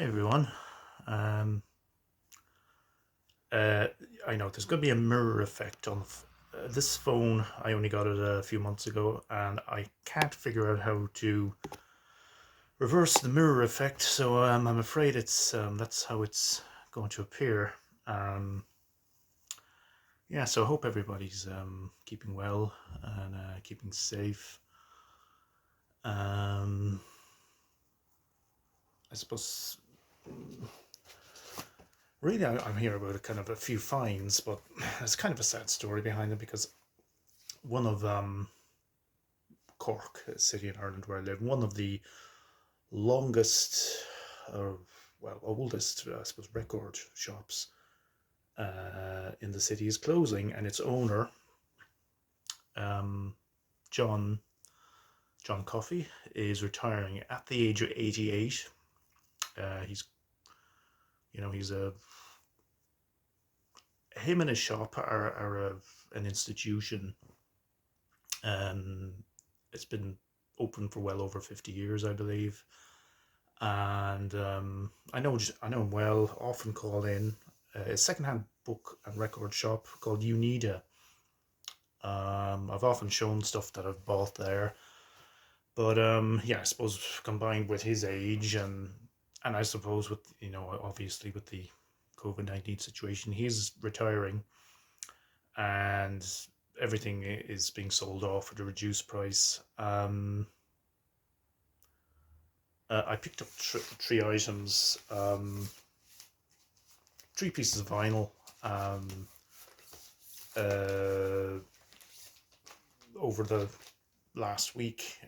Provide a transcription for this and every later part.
Hi everyone. Um, uh, I know there's going to be a mirror effect on this phone. I only got it a few months ago, and I can't figure out how to reverse the mirror effect. So I'm afraid it's that's how it's going to appear. Um, yeah. So I hope everybody's keeping well and keeping safe. Um, I suppose. Really, I'm here about a kind of a few fines, but there's kind of a sad story behind it because one of Cork, a city in Ireland where I live, one of the longest, or oldest, I suppose, record shops in the city is closing, and its owner, um, John John Coffey, is retiring at the age of 88. He's he's a him and his shop are an institution. Um, it's been open for well over 50 years, I believe. And I know him well. Often call in a secondhand book and record shop called Unida. I've often shown stuff that I've bought there, but yeah, I suppose combined with his age and I suppose with obviously with the COVID-19 situation, he's retiring and everything is being sold off at a reduced price. I picked up three items. Three pieces of vinyl um, uh, over the last week,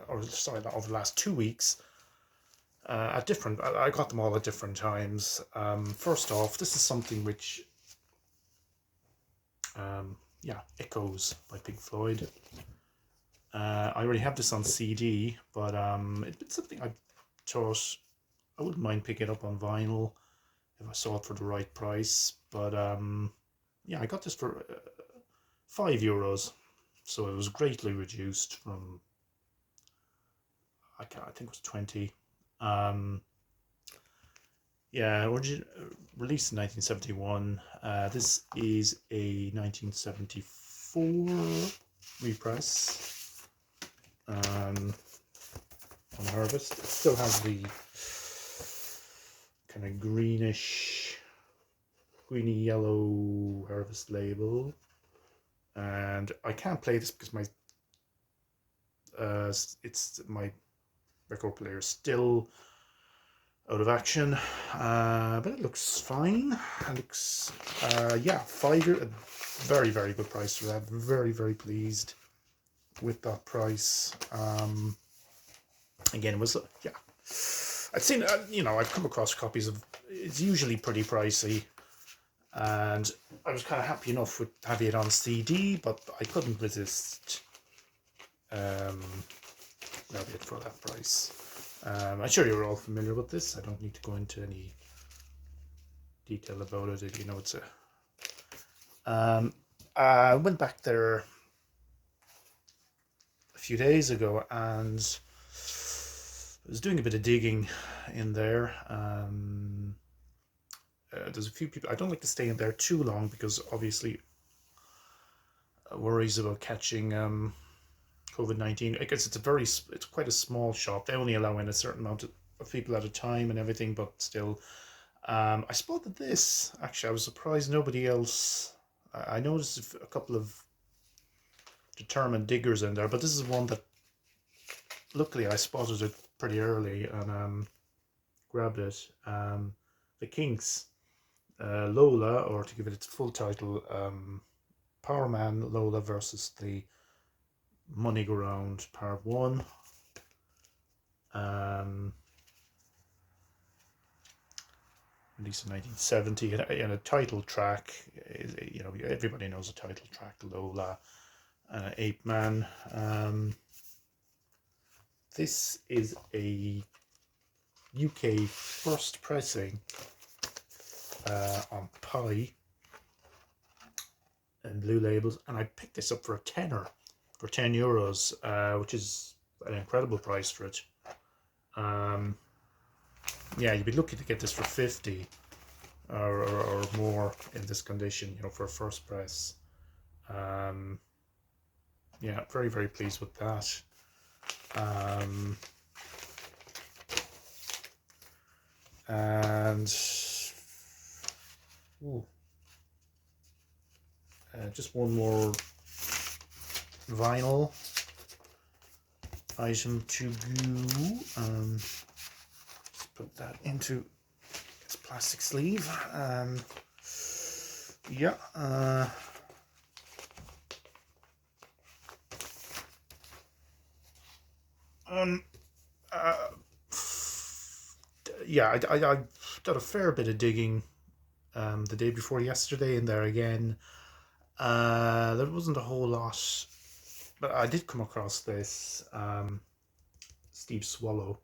or sorry, not over the last 2 weeks. At different, I got them all at different times. First off, this is something which, yeah, Echoes by Pink Floyd. I already have this on CD, but it's something I thought I wouldn't mind picking up on vinyl if I saw it for the right price. But yeah, I got this for €5, so it was greatly reduced from I think it was 20. Um, yeah, released in 1971. This is a 1974 repress on Harvest. It still has the kind of greeny yellow Harvest label. And I can't play this because my record player is still out of action, but it looks fine. It looks, yeah, €5, very, very good price for that. Very, very pleased with that price. Again, it was, yeah, I've seen, I've come across copies of, it's usually pretty pricey, and I was kind of happy enough with having it on CD, but I couldn't resist grabbing it for that price. I'm sure you're all familiar with this. I don't need to go into any detail about it. It's a. I went back there a few days ago and I was doing a bit of digging in there. There's a few people. I don't like to stay in there too long because obviously worries about catching COVID-19. I guess it's quite a small shop. They only allow in a certain amount of people at a time and everything, but still. I spotted this. Actually, I was surprised nobody else. I noticed a couple of determined diggers in there, but this is one that luckily I spotted it pretty early and grabbed it. The Kinks, Lola, or to give it its full title, Power Man Lola versus the Money Go Round Part 1. Released in 1970, and a title track. Everybody knows a title track, Lola, Ape Man. This is a UK first pressing on Pi and Blue Labels, and I picked this up for a tenner, for €10, which is an incredible price for it. yeah, you'd be lucky to get this for 50 or more in this condition, you know, for a first press. Um, yeah, very, very pleased with that. Um, and ooh, just one more vinyl item to go. Let's put that into its plastic sleeve. Yeah. Um. Uh, yeah. I did a fair bit of digging. The day before yesterday, and there again. There wasn't a whole lot, but I did come across this Steve Swallow.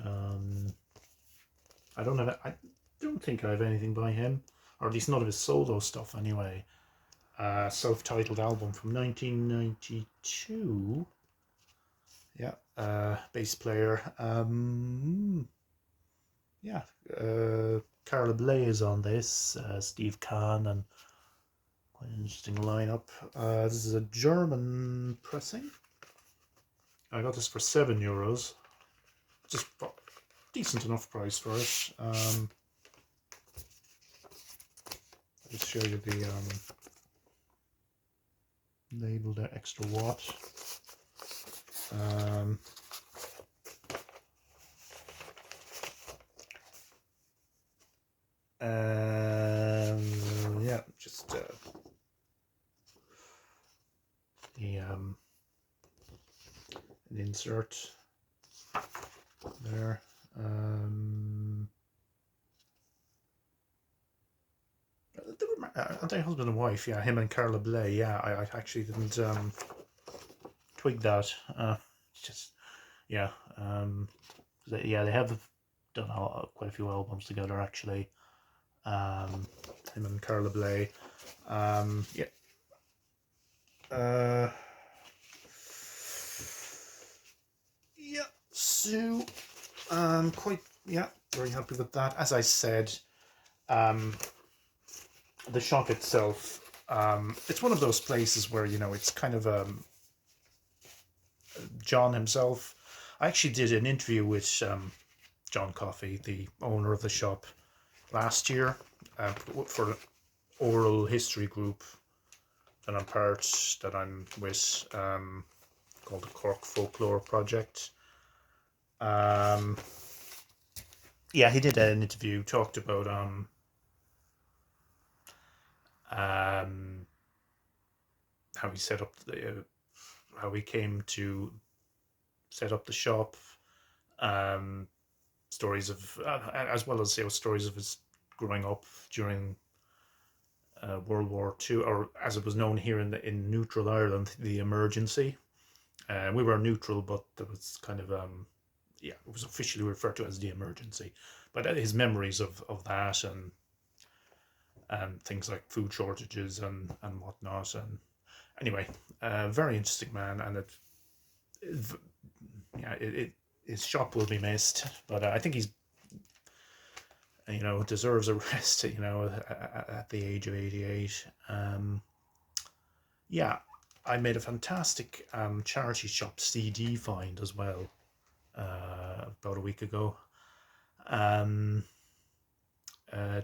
Um, I don't have. I don't think I have anything by him, or at least none of his solo stuff anyway. Self-titled album from 1992. Yeah, bass player. Yeah, Carla Bley is on this. Steve Kahn, and quite an interesting lineup. This is a German pressing. I got this for €7, just decent enough price for it. I'll just show you the label there, extra watt. Yeah, just the an insert there. They husband and wife, yeah, him and Carla Bley. Yeah, I actually didn't twig that. Just yeah, yeah, they have done quite a few albums together actually. Him and Carla Bley. Yeah. Yeah. So, quite yeah, very happy with that. As I said, the shop itself, it's one of those places where, you know, it's kind of John himself. I actually did an interview with John Coffey, the owner of the shop, last year for an oral history group that I'm with, called the Cork Folklore Project. Yeah, he did an interview, talked about how he set up how he came to set up the shop, stories of as well as, you know, stories of his growing up during World War II, or as it was known here in neutral Ireland, the emergency. We were neutral, but there was kind of yeah, it was officially referred to as the emergency. But his memories of that, and things like food shortages and whatnot. And anyway, very interesting man, and yeah, his shop will be missed, but I think he's, you know, deserves a rest, you know, at the age of 88. Yeah, I made a fantastic charity shop CD find as well about a week ago.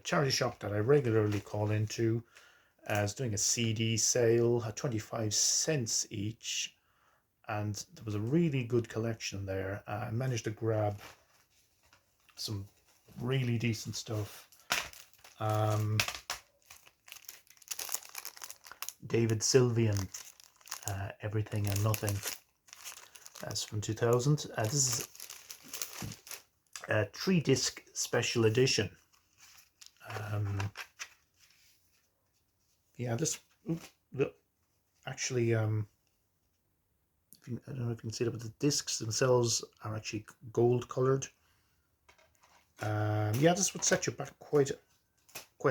Charity shop that I regularly call into is doing a CD sale at 25 cents each, and there was a really good collection there. I managed to grab some really decent stuff. David Sylvian, Everything and Nothing. That's from 2000. This is a 3-disc special edition. Yeah, this actually, I don't know if you can see it, but the discs themselves are actually gold colored. Yeah, this would set you back quite a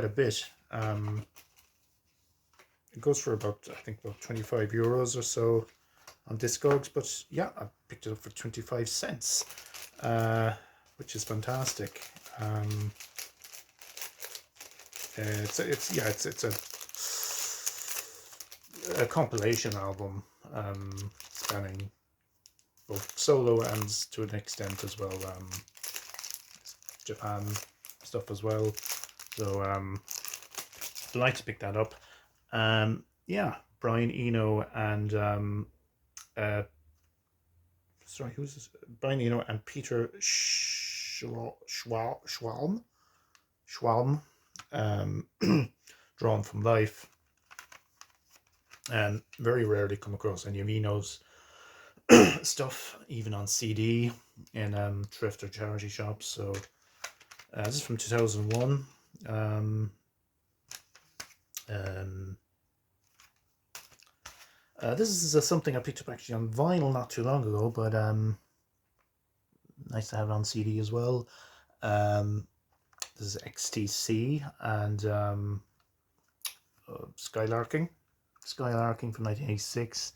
bit. It goes for about, I think, about €25 or so on Discogs, but yeah, I picked it up for 25 cents, which is fantastic. It's a compilation album, spanning both solo and to an extent as well Japan stuff as well. So I'd like to pick that up. Yeah, Brian Eno and sorry, who's this? Brian Eno and Peter Schwalm, Drawn from Life. And very rarely come across any of Eno's stuff, even on CD in thrift or charity shops. So this is from 2001. This is something I picked up actually on vinyl not too long ago, but nice to have it on CD as well. This is XTC and Skylarking from 1986.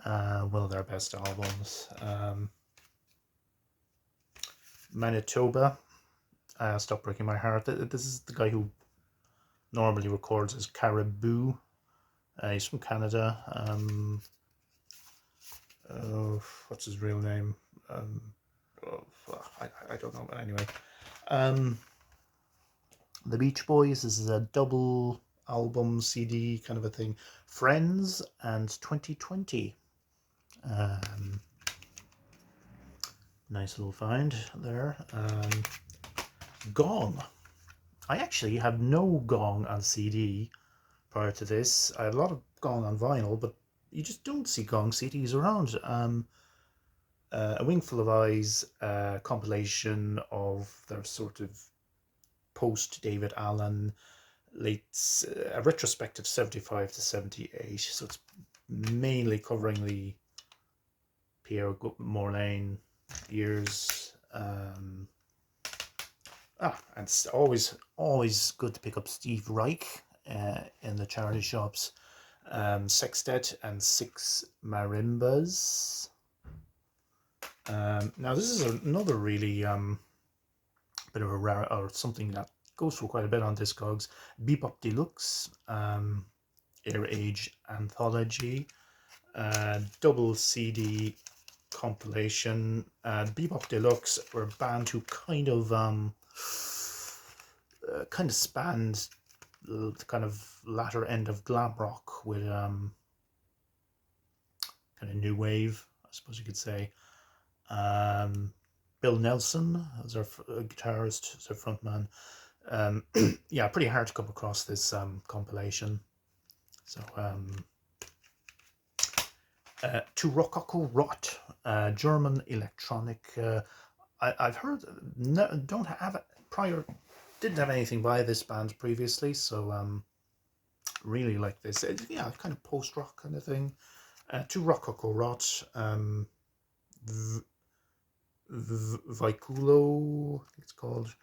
One of their best albums. Manitoba, Stop Breaking My Heart. This is the guy who normally records as Caribou. He's from Canada. What's his real name? I don't know, but anyway. The Beach Boys, this is a double album CD kind of a thing. Friends and 2020. Nice little find there. Gong. I actually have no Gong on CD prior to this. I have a lot of Gong on vinyl, but you just don't see Gong CDs around. A Wingful of Eyes compilation of their sort of post David Allen a retrospective 75 to 78. So it's mainly covering the Pierre Morlaine years. And it's always good to pick up Steve Reich in the charity shops. Sextet and Six Marimbas. Now this is another really bit of a rare, or something that goes for quite a bit on Discogs. Bebop Deluxe, Air Age Anthology, double CD compilation. Bebop Deluxe were a band who kind of spanned the kind of latter end of glam rock with kind of new wave, I suppose you could say. Bill Nelson as our guitarist, as our frontman. Yeah, pretty hard to come across this compilation. So To Rococo Rot, German electronic. I've heard, didn't have anything by this band previously, so really like this. Yeah, kind of post rock kind of thing. To Rococo Rot, Viculo, I think it's called.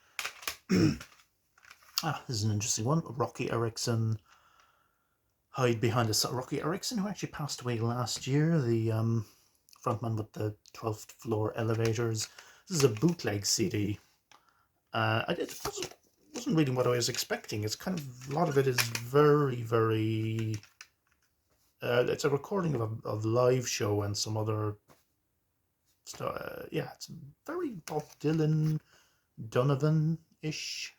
This is an interesting one. Rocky Erickson, Hide Behind the Rocky Erickson, who actually passed away last year, the frontman with the 12th floor elevators. This is a bootleg CD. It wasn't really what I was expecting. It's kind of, a lot of it is very, very... it's a recording of a live show and some other stuff. Yeah, it's very Bob Dylan, Donovan-ish.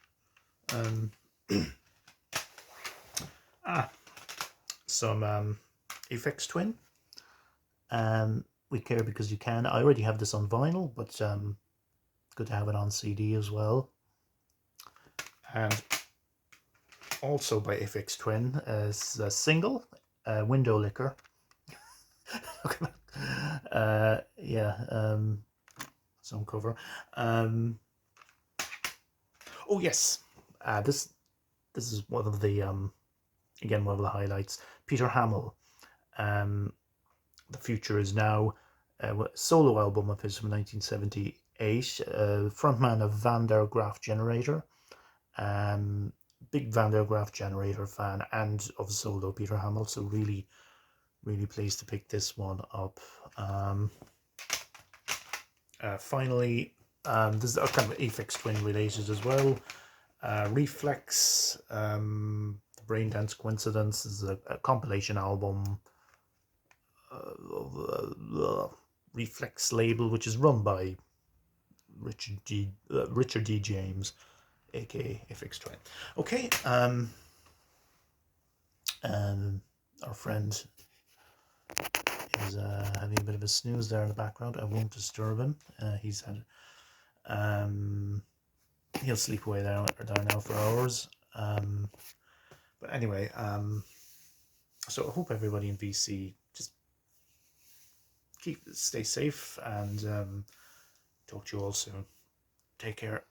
Some Aphex Twin. We Care Because You Can. I already have this on vinyl, but good to have it on CD as well. And also by Aphex Twin is a single, Window Liquor. Some cover. Oh yes, this is one of the again, one of the highlights. Peter Hamill, The Future Is Now, solo album of his from 1978, frontman of Van der Graaf Generator, big Van der Graaf Generator fan, and of solo Peter Hamill, so really, really pleased to pick this one up. Finally, This is a kind of Aphex Twin related as well. Reflex, the Brain Dance Coincidence is a compilation album of Reflex label, which is run by Richard D. James, aka Aphex Twin. Okay, our friend is having a bit of a snooze there in the background. I won't disturb him. He's had he'll sleep away there now for hours. But anyway, so I hope everybody in BC just stay safe, and talk to you all soon. Take care.